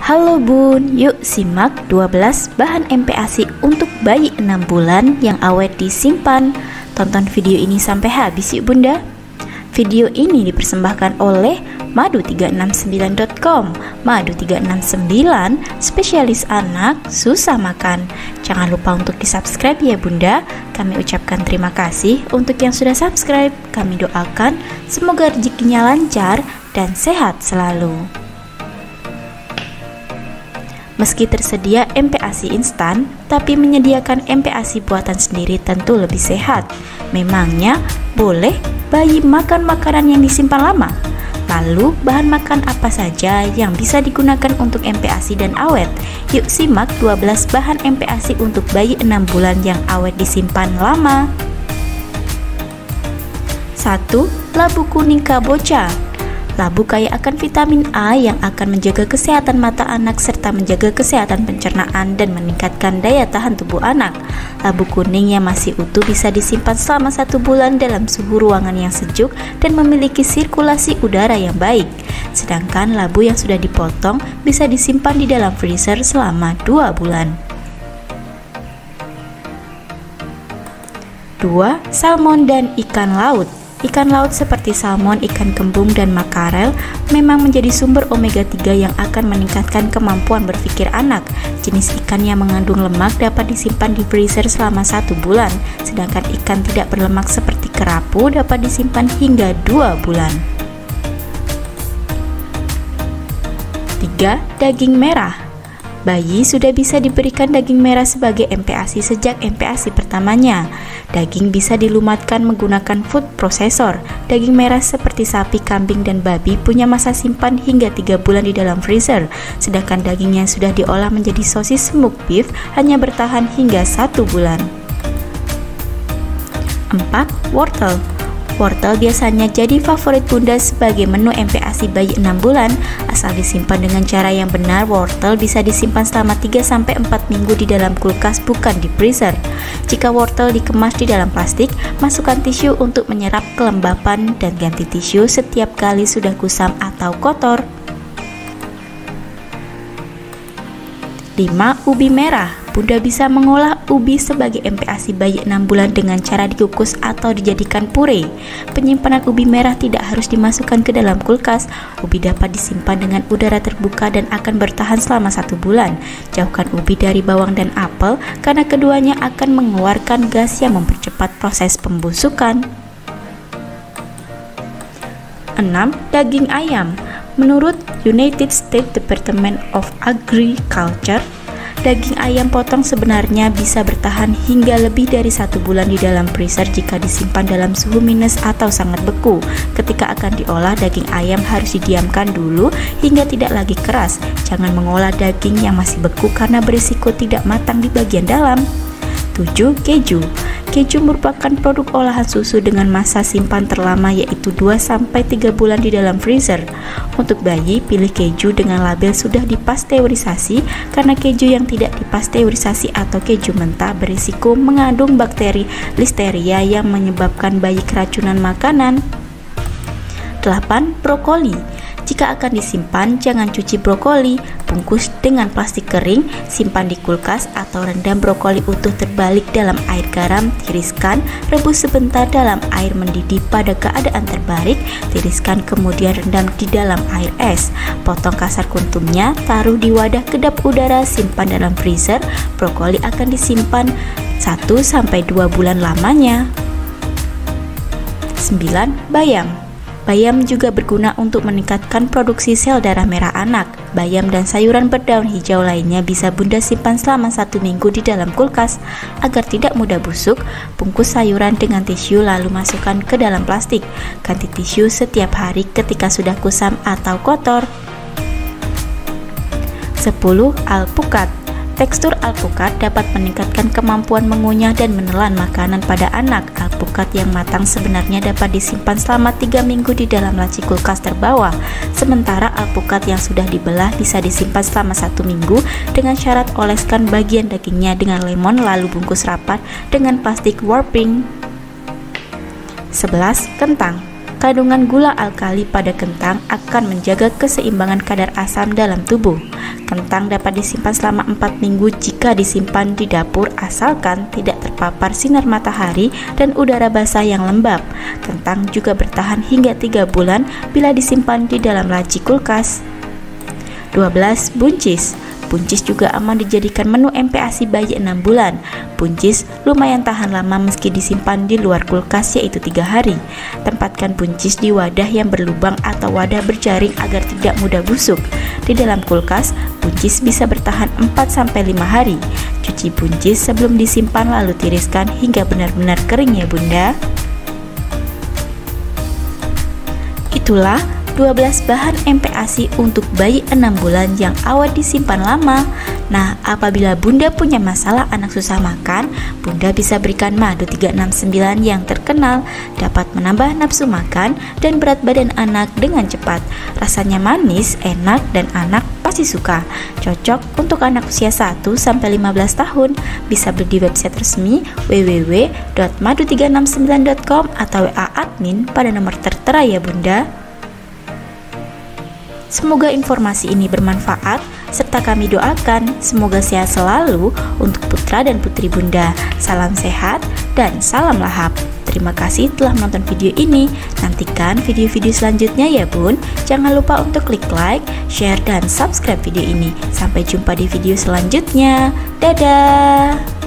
Halo Bun, yuk simak 12 bahan MPASI untuk bayi 6 bulan yang awet disimpan. Tonton video ini sampai habis yuk Bunda. Video ini dipersembahkan oleh madu369.com. Madu369, spesialis anak susah makan. Jangan lupa untuk di-subscribe ya Bunda. Kami ucapkan terima kasih untuk yang sudah subscribe. Kami doakan semoga rezekinya lancar dan sehat selalu. Meski tersedia MPASI instan, tapi menyediakan MPASI buatan sendiri tentu lebih sehat. Memangnya boleh bayi makan makanan yang disimpan lama? Lalu bahan makan apa saja yang bisa digunakan untuk MPASI dan awet? Yuk simak 12 bahan MPASI untuk bayi 6 bulan yang awet disimpan lama. 1. Labu kuning kabocha. Labu kaya akan vitamin A yang akan menjaga kesehatan mata anak serta menjaga kesehatan pencernaan dan meningkatkan daya tahan tubuh anak. Labu kuning yang masih utuh bisa disimpan selama 1 bulan dalam suhu ruangan yang sejuk dan memiliki sirkulasi udara yang baik. Sedangkan labu yang sudah dipotong bisa disimpan di dalam freezer selama 2 bulan. 2. Salmon dan ikan laut. Ikan laut seperti salmon, ikan kembung, dan makarel memang menjadi sumber omega 3 yang akan meningkatkan kemampuan berpikir anak. Jenis ikan yang mengandung lemak dapat disimpan di freezer selama 1 bulan, sedangkan ikan tidak berlemak seperti kerapu dapat disimpan hingga 2 bulan. 3. Daging merah. Bayi sudah bisa diberikan daging merah sebagai MPASI sejak MPASI pertamanya. Daging bisa dilumatkan menggunakan food processor. Daging merah seperti sapi, kambing, dan babi punya masa simpan hingga 3 bulan di dalam freezer. Sedangkan daging yang sudah diolah menjadi sosis smoked beef hanya bertahan hingga 1 bulan. 4. Wortel. Wortel biasanya jadi favorit Bunda sebagai menu MPASI bayi 6 bulan. Asal disimpan dengan cara yang benar, wortel bisa disimpan selama 3-4 minggu di dalam kulkas, bukan di freezer. Jika wortel dikemas di dalam plastik, masukkan tisu untuk menyerap kelembapan dan ganti tisu setiap kali sudah kusam atau kotor. 5. Ubi merah. Bunda bisa mengolah ubi sebagai MPASI bayi 6 bulan dengan cara dikukus atau dijadikan puree. Penyimpanan ubi merah tidak harus dimasukkan ke dalam kulkas. Ubi dapat disimpan dengan udara terbuka dan akan bertahan selama 1 bulan. Jauhkan ubi dari bawang dan apel karena keduanya akan mengeluarkan gas yang mempercepat proses pembusukan. 6. Daging ayam. Menurut United States Department of Agriculture, daging ayam potong sebenarnya bisa bertahan hingga lebih dari 1 bulan di dalam freezer jika disimpan dalam suhu minus atau sangat beku. Ketika akan diolah, daging ayam harus didiamkan dulu hingga tidak lagi keras. Jangan mengolah daging yang masih beku karena berisiko tidak matang di bagian dalam. 7. Keju. Keju merupakan produk olahan susu dengan masa simpan terlama yaitu 2-3 bulan di dalam freezer. Untuk bayi, pilih keju dengan label sudah dipasteurisasi karena keju yang tidak dipasteurisasi atau keju mentah berisiko mengandung bakteri listeria yang menyebabkan bayi keracunan makanan. 8. Brokoli. Jika akan disimpan, jangan cuci brokoli. Bungkus dengan plastik kering, simpan di kulkas atau rendam brokoli utuh terbalik dalam air garam, tiriskan, rebus sebentar dalam air mendidih pada keadaan terbalik, tiriskan kemudian rendam di dalam air es. Potong kasar kuntumnya, taruh di wadah kedap udara, simpan dalam freezer. Brokoli akan disimpan 1-2 bulan lamanya. 9. Bayam. Bayam juga berguna untuk meningkatkan produksi sel darah merah anak. Bayam dan sayuran berdaun hijau lainnya bisa Bunda simpan selama 1 minggu di dalam kulkas. Agar tidak mudah busuk, bungkus sayuran dengan tisu lalu masukkan ke dalam plastik. Ganti tisu setiap hari ketika sudah kusam atau kotor. 10. Alpukat. Tekstur alpukat dapat meningkatkan kemampuan mengunyah dan menelan makanan pada anak. Alpukat yang matang sebenarnya dapat disimpan selama 3 minggu di dalam laci kulkas terbawah. Sementara alpukat yang sudah dibelah bisa disimpan selama 1 minggu dengan syarat oleskan bagian dagingnya dengan lemon lalu bungkus rapat dengan plastik wrapping. 11. Kentang. Kandungan gula alkali pada kentang akan menjaga keseimbangan kadar asam dalam tubuh. Kentang dapat disimpan selama 4 minggu jika disimpan di dapur asalkan tidak terpapar sinar matahari dan udara basah yang lembab. Kentang juga bertahan hingga 3 bulan bila disimpan di dalam laci kulkas. 12. Buncis. Buncis juga aman dijadikan menu MPASI bayi 6 bulan. Buncis lumayan tahan lama meski disimpan di luar kulkas, yaitu 3 hari. Tempatkan buncis di wadah yang berlubang atau wadah berjaring agar tidak mudah busuk. Di dalam kulkas, buncis bisa bertahan 4-5 hari. Cuci buncis sebelum disimpan lalu tiriskan hingga benar-benar kering ya Bunda. Itulah 12 bahan MPASI untuk bayi 6 bulan yang awet disimpan lama. Nah, apabila Bunda punya masalah anak susah makan, Bunda bisa berikan madu 369 yang terkenal dapat menambah nafsu makan dan berat badan anak dengan cepat. Rasanya manis, enak, dan anak pasti suka. Cocok untuk anak usia 1-15 tahun. Bisa beli di website resmi www.madu369.com atau WA admin pada nomor tertera ya Bunda. Semoga informasi ini bermanfaat, serta kami doakan semoga sehat selalu untuk putra dan putri Bunda. Salam sehat dan salam lahap. Terima kasih telah menonton video ini. Nantikan video-video selanjutnya ya Bun. Jangan lupa untuk klik like, share, dan subscribe video ini. Sampai jumpa di video selanjutnya. Dadah!